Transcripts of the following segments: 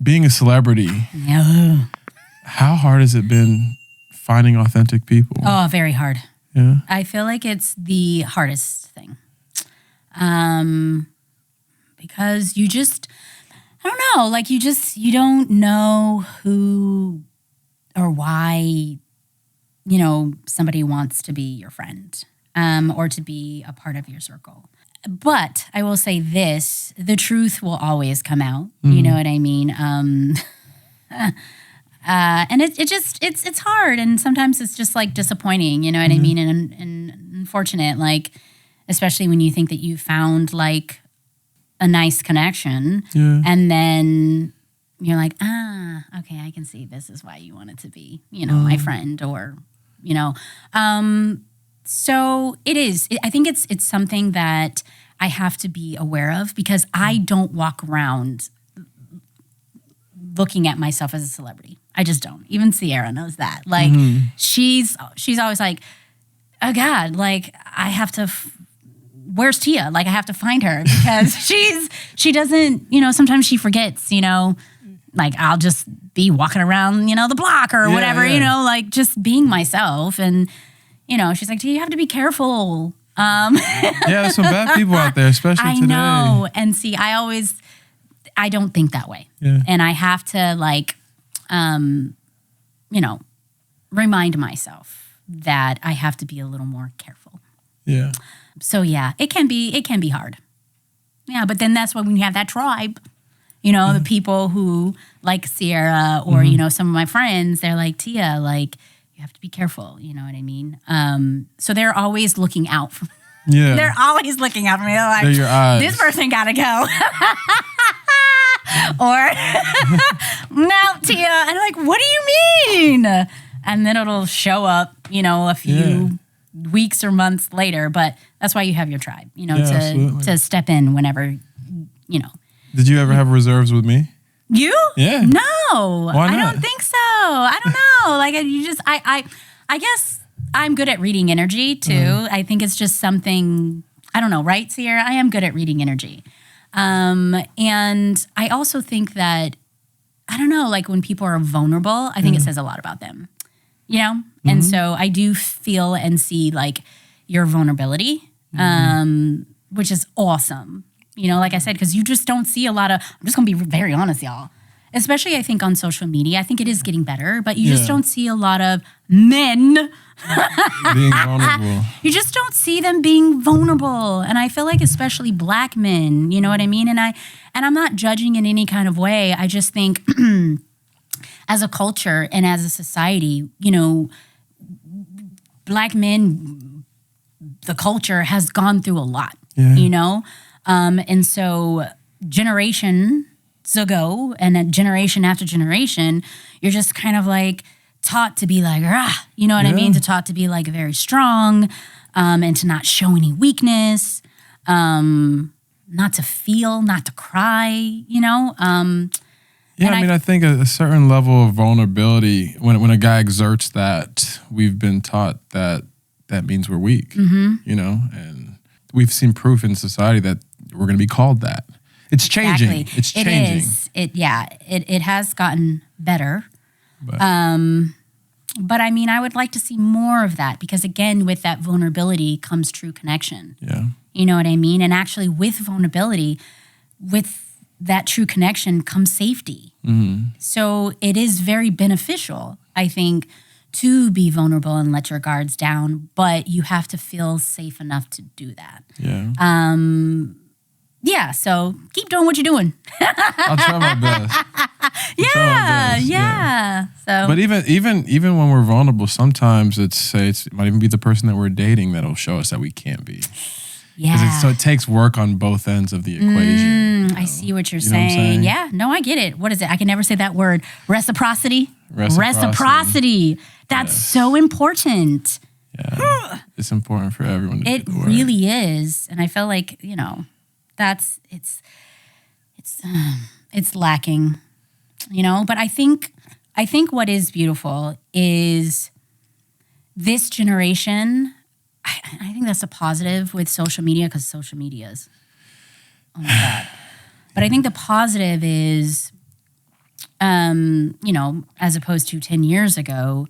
being a celebrity, how hard has it been finding authentic people? Oh, very hard. Yeah. I feel like it's the hardest thing. Because you just, I don't know, like you don't know who or why, somebody wants to be your friend, or to be a part of your circle. But I will say this, the truth will always come out. You know what I mean? And it's hard, and sometimes it's just like disappointing, you know what I mean? And unfortunate, like, especially when you think that you found like a nice connection, and then you're like, okay, I can see this is why you wanted to be, my friend, or, so it is. I think it's something that I have to be aware of, because I don't walk around looking at myself as a celebrity. I just don't. Even Sierra knows that. Like, she's always like, oh God, like I have to, where's Tia? Like I have to find her, because she doesn't, sometimes she forgets, like I'll just be walking around, the block or whatever, like just being myself. And, she's like, do you have to be careful? There's some bad people out there, especially today. I know. And see, I don't think that way. Yeah. And I have to like, remind myself that I have to be a little more careful. Yeah. So yeah, it can be hard. Yeah, but then that's when you have that tribe, the people who like Sierra or, some of my friends, they're like, Tia, like you have to be careful. You know what I mean? So they're always looking out for me. Yeah. They're always looking out for me. They're like, they're your eyes. This person gotta go. Or, no, Tia. And I'm like, what do you mean? And then it'll show up, a few weeks or months later. But that's why you have your tribe, to step in whenever, Did you ever have reserves with me? You? Yeah. No. Why not? I don't think so. I don't know. Like I guess I'm good at reading energy too. I think it's just something, I don't know, right, Sierra? I am good at reading energy. And I also think that, I don't know, like when people are vulnerable, I think it says a lot about them, And so I do feel and see like your vulnerability, which is awesome. Like I said, because you just don't see a lot of, I'm just going to be very honest, y'all. Especially, I think, on social media. I think it is getting better, but you just don't see a lot of men being vulnerable. You just don't see them being vulnerable. And I feel like especially Black men, you know what I mean? And I'm not judging in any kind of way. I just think as a culture and as a society, Black men, the culture has gone through a lot, And so generations ago and a generation after generation, you're just kind of like taught to be like, you know what I mean? Taught to be like very strong, and to not show any weakness, not to feel, not to cry, I think a certain level of vulnerability, when a guy exerts that, we've been taught that means we're weak, and we've seen proof in society that we're going to be called that. It's changing. Exactly. It's changing. It has gotten better. But I mean, I would like to see more of that, because again, with that vulnerability comes true connection. Yeah. You know what I mean? And actually with vulnerability, with that true connection comes safety. So it is very beneficial, I think, to be vulnerable and let your guards down, but you have to feel safe enough to do that. Yeah. So keep doing what you're doing. I'll try my best. Yeah. So, but even when we're vulnerable, sometimes it might even be the person that we're dating that'll show us that we can't be. Yeah. So it takes work on both ends of the equation. I see what you're saying. What I'm saying. Yeah. No, I get it. What is it? I can never say that word. Reciprocity. That's so important. Yeah. It's important for everyone to It do the work. really is. And I feel like, it's lacking, but I think what is beautiful is this generation. I think that's a positive with social media, because social media is, oh my God. But I think the positive is as opposed to 10 years ago,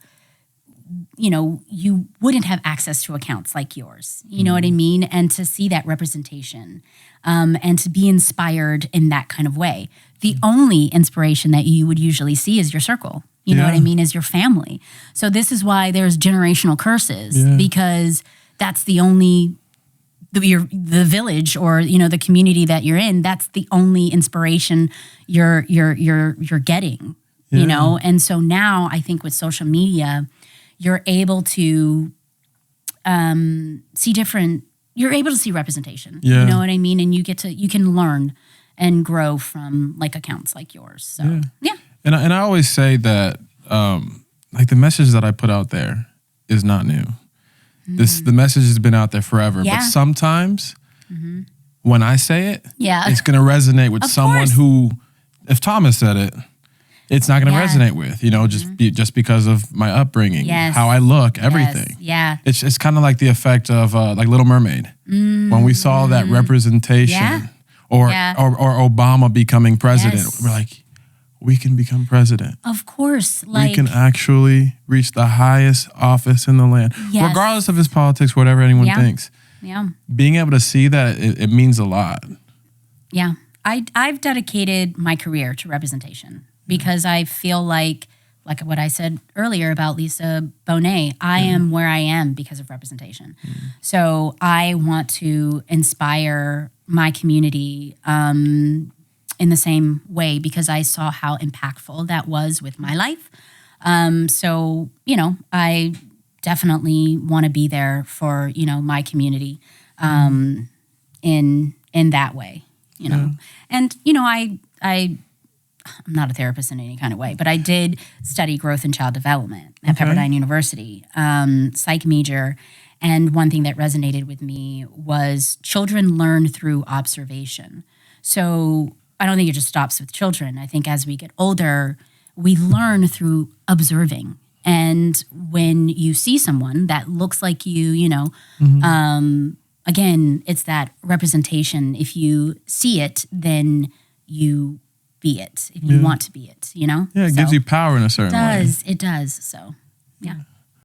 you wouldn't have access to accounts like yours. You know what I mean? And to see that representation and to be inspired in that kind of way. The only inspiration that you would usually see is your circle. You know what I mean? Is your family. So this is why there's generational curses because that's the only the village or the community that you're in. That's the only inspiration you're getting. And so now I think with social media, you're able to see different. You're able to see representation. You know what I mean? And you can learn and grow from like accounts like yours. So yeah. And I always say that like the message that I put out there is not new. The message has been out there forever. But sometimes when I say it, it's going to resonate with someone who, if Thomas said it, it's not going to resonate with, just because of my upbringing, how I look, everything. It's kind of like the effect of like Little Mermaid. When we saw that representation or Obama becoming president, we're like, we can become president. Of course. We can actually reach the highest office in the land, regardless of his politics, whatever anyone thinks. Yeah. Being able to see that, it means a lot. Yeah. I've dedicated my career to representation because I feel like what I said earlier about Lisa Bonet, I am where I am because of representation. So I want to inspire my community in the same way because I saw how impactful that was with my life. So, I definitely want to be there for, my community in that way, And, I'm not a therapist in any kind of way, but I did study growth and child development at Pepperdine University, psych major. And one thing that resonated with me was children learn through observation. So I don't think it just stops with children. I think as we get older, we learn through observing. And when you see someone that looks like you, again, it's that representation. If you see it, then you be it. If you want to be it, Yeah, it gives you power in a certain way. It does. So, yeah.